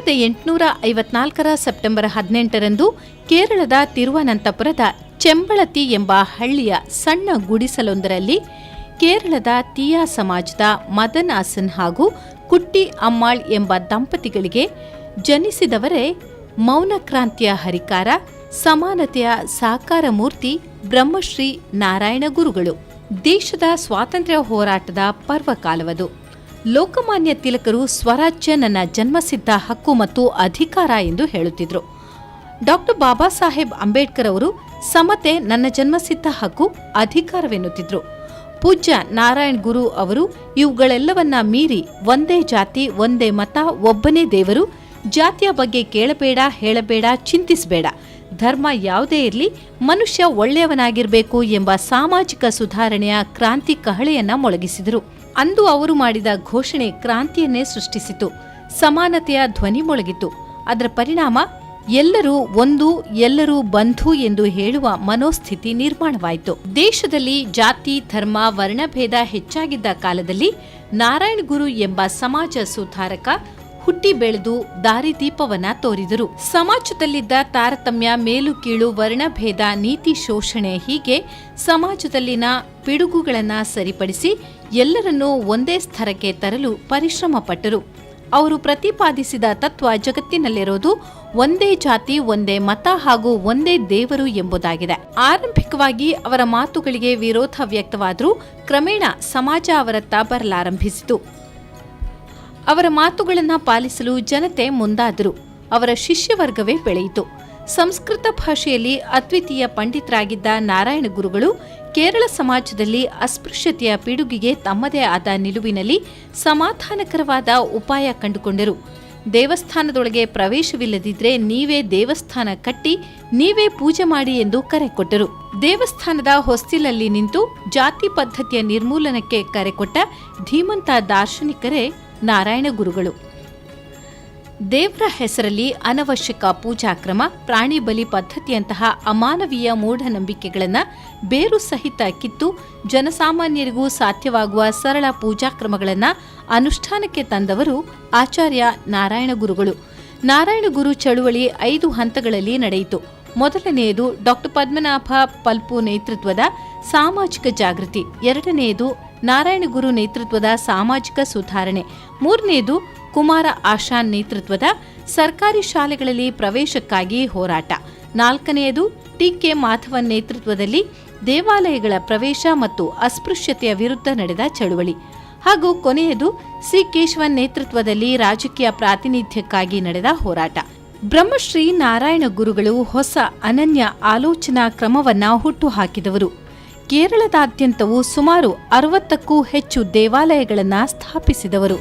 1854 September 18ರಂದು ಕೇರಳದ ತಿರುವನಂತಪುರದ ಚೆಂಬಳತಿ ಎಂಬ ಹಳ್ಳಿಯ ಸಣ್ಣ ಗುಡಿಸಲೊಂದರಲ್ಲಿ ಕೇರಳದ ತೀಯಾ ಸಮಾಜದ ಮದನಾಸನ್ ಹಾಗೂ ಕುಟ್ಟಿ ಅಮ್ಮಾಳ್ ಎಂಬ ದಂಪತಿಗಳಿಗೆ ಜನಿಸಿದವರೇ ಮೌನಕ್ರಾಂತಿಯ ಹರಿಕಾರ, ಸಮಾನತೆಯ ಸಾಕಾರ ಮೂರ್ತಿ ಬ್ರಹ್ಮಶ್ರೀ ನಾರಾಯಣ ಗುರುಗಳು. ದೇಶದ ಸ್ವಾತಂತ್ರ್ಯ ಹೋರಾಟದ ಪರ್ವಕಾಲವದು. ಲೋಕಮಾನ್ಯ ತಿಲಕರು ಸ್ವರಾಜ್ಯ ನನ್ನ ಜನ್ಮಸಿದ್ಧ ಹಕ್ಕು ಮತ್ತು ಅಧಿಕಾರ ಎಂದು ಹೇಳುತ್ತಿದ್ದರು. ಡಾಕ್ಟರ್ ಬಾಬಾ ಸಾಹೇಬ್ ಅಂಬೇಡ್ಕರ್ ಅವರು ಸಮತೆ ನನ್ನ ಜನ್ಮಸಿದ್ಧ ಹಕ್ಕು, ಅಧಿಕಾರವೆನ್ನುತ್ತಿದ್ರು. ಪೂಜ್ಯ ನಾರಾಯಣ್ ಗುರು ಅವರು ಇವುಗಳೆಲ್ಲವನ್ನ ಮೀರಿ ಒಂದೇ ಜಾತಿ, ಒಂದೇ ಮತ, ಒಬ್ಬನೇ ದೇವರು, ಜಾತಿಯ ಬಗ್ಗೆ ಕೇಳಬೇಡ, ಹೇಳಬೇಡ, ಚಿಂತಿಸಬೇಡ, ಧರ್ಮ ಯಾವುದೇ ಇರಲಿ, ಮನುಷ್ಯ ಒಳ್ಳೆಯವನಾಗಿರಬೇಕು ಎಂಬ ಸಾಮಾಜಿಕ ಸುಧಾರಣೆಯ ಕ್ರಾಂತಿ ಕಹಳೆಯನ್ನ ಮೊಳಗಿಸಿದರು. ಅಂದು ಅವರು ಮಾಡಿದ ಘೋಷಣೆ ಕ್ರಾಂತಿಯನ್ನೇ ಸೃಷ್ಟಿಸಿತು. ಸಮಾನತೆಯ ಧ್ವನಿ ಮೊಳಗಿತು. ಅದರ ಪರಿಣಾಮ ಎಲ್ಲರೂ ಒಂದು, ಎಲ್ಲರೂ ಬಂಧು ಎಂದು ಹೇಳುವ ಮನೋಸ್ಥಿತಿ ನಿರ್ಮಾಣವಾಯಿತು. ದೇಶದಲ್ಲಿ ಜಾತಿ, ಧರ್ಮ, ವರ್ಣಭೇದ ಹೆಚ್ಚಾಗಿದ್ದ ಕಾಲದಲ್ಲಿ ನಾರಾಯಣ್ ಗುರು ಎಂಬ ಸಮಾಜ ಸುಧಾರಕ ಹುಟ್ಟಿ ಬೆಳೆದು ದಾರಿದೀಪವನ್ನ ತೋರಿದರು. ಸಮಾಜದಲ್ಲಿದ್ದ ತಾರತಮ್ಯ, ಮೇಲು ಕೀಳು, ವರ್ಣಭೇದ, ನೀತಿ ಶೋಷಣೆ ಹೀಗೆ ಸಮಾಜದಲ್ಲಿನ ಪಿಡುಗುಗಳನ್ನು ಸರಿಪಡಿಸಿ ಎಲ್ಲರನ್ನೂ ಒಂದೇ ಸ್ತರಕ್ಕೆ ತರಲು ಪರಿಶ್ರಮ ಪಟ್ಟರು. ಅವರು ಪ್ರತಿಪಾದಿಸಿದ ತತ್ವ ಜಗತ್ತಿನಲ್ಲಿರೋದು ಒಂದೇ ಜಾತಿ, ಒಂದೇ ಮತ ಹಾಗೂ ಒಂದೇ ದೇವರು ಎಂಬುದಾಗಿದೆ. ಆರಂಭಿಕವಾಗಿ ಅವರ ಮಾತುಗಳಿಗೆ ವಿರೋಧ ವ್ಯಕ್ತವಾದರೂ ಕ್ರಮೇಣ ಸಮಾಜ ಅವರತ್ತ ಬರಲಾರಂಭಿಸಿತು. ಅವರ ಮಾತುಗಳನ್ನು ಪಾಲಿಸಲು ಜನತೆ ಮುಂದಾದರು. ಅವರ ಶಿಷ್ಯವರ್ಗವೇ ಬೆಳೆಯಿತು. ಸಂಸ್ಕೃತ ಭಾಷೆಯಲ್ಲಿ ಅದ್ವಿತೀಯ ಪಂಡಿತರಾಗಿದ್ದ ನಾರಾಯಣ ಗುರುಗಳು ಕೇರಳ ಸಮಾಜದಲ್ಲಿ ಅಸ್ಪೃಶ್ಯತೆಯ ಪಿಡುಗಿಗೆ ತಮ್ಮದೇ ಆದ ನಿಲುವಿನಲ್ಲಿ ಸಮಾಧಾನಕರವಾದ ಉಪಾಯ ಕಂಡುಕೊಂಡರು. ದೇವಸ್ಥಾನದೊಳಗೆ ಪ್ರವೇಶವಿಲ್ಲದಿದ್ರೆ ನೀವೇ ದೇವಸ್ಥಾನ ಕಟ್ಟಿ ನೀವೇ ಪೂಜೆ ಮಾಡಿ ಎಂದು ಕರೆ ಕೊಟ್ಟರು. ದೇವಸ್ಥಾನದ ಹೊಸ್ತಿಲಲ್ಲಿ ನಿಂತು ಜಾತಿ ಪದ್ಧತಿಯ ನಿರ್ಮೂಲನಕ್ಕೆ ಕರೆಕೊಟ್ಟ ಧೀಮಂತ ದಾರ್ಶನಿಕರೇ ನಾರಾಯಣ ಗುರುಗಳು. ದೇವರ ಹೆಸರಲ್ಲಿ ಅನವಶ್ಯಕ ಪೂಜಾಕ್ರಮ, ಪ್ರಾಣಿ ಬಲಿ ಪದ್ಧತಿಯಂತಹ ಅಮಾನವೀಯ ಮೂಢನಂಬಿಕೆಗಳನ್ನು ಬೇರು ಸಹಿತ ಕಿತ್ತು ಜನಸಾಮಾನ್ಯರಿಗೂ ಸಾಧ್ಯವಾಗುವ ಸರಳ ಪೂಜಾಕ್ರಮಗಳನ್ನು ಅನುಷ್ಠಾನಕ್ಕೆ ತಂದವರು ಆಚಾರ್ಯ ನಾರಾಯಣ ಗುರುಗಳು. ನಾರಾಯಣ ಗುರು ಚಳುವಳಿ 5 ಹಂತಗಳಲ್ಲಿ ನಡೆಯಿತು. ಮೊದಲನೆಯದು ಡಾಕ್ಟರ್ ಪದ್ಮನಾಭ ಪಲ್ಪು ನೇತೃತ್ವದ ಸಾಮಾಜಿಕ ಜಾಗೃತಿ. ಎರಡನೆಯದು ನಾರಾಯಣ ಗುರು ನೇತೃತ್ವದ ಸಾಮಾಜಿಕ ಸುಧಾರಣೆ. ಮೂರನೆಯದು ಕುಮಾರ ಆಶಾನ್ ನೇತೃತ್ವದ ಸರ್ಕಾರಿ ಶಾಲೆಗಳಲ್ಲಿ ಪ್ರವೇಶಕ್ಕಾಗಿ ಹೋರಾಟ. ನಾಲ್ಕನೆಯದು ಟಿ.ಕೆ. ಮಾಧವನ್ ನೇತೃತ್ವದಲ್ಲಿ ದೇವಾಲಯಗಳ ಪ್ರವೇಶ ಮತ್ತು ಅಸ್ಪೃಶ್ಯತೆಯ ವಿರುದ್ಧ ನಡೆದ ಚಳುವಳಿ. ಹಾಗೂ ಕೊನೆಯದು ಸಿ ಕೇಶವನ್ ನೇತೃತ್ವದಲ್ಲಿ ರಾಜಕೀಯ ಪ್ರಾತಿನಿಧ್ಯಕ್ಕಾಗಿ ನಡೆದ ಹೋರಾಟ. ಬ್ರಹ್ಮಶ್ರೀ ನಾರಾಯಣ ಗುರುಗಳು ಹೊಸ ಅನನ್ಯ ಆಲೋಚನಾ ಕ್ರಮವನ್ನ ಹುಟ್ಟುಹಾಕಿದವರು. ಕೇರಳದಾದ್ಯಂತವೂ ಸುಮಾರು 60ಕ್ಕೂ ಹೆಚ್ಚು ದೇವಾಲಯಗಳನ್ನು ಸ್ಥಾಪಿಸಿದವರು.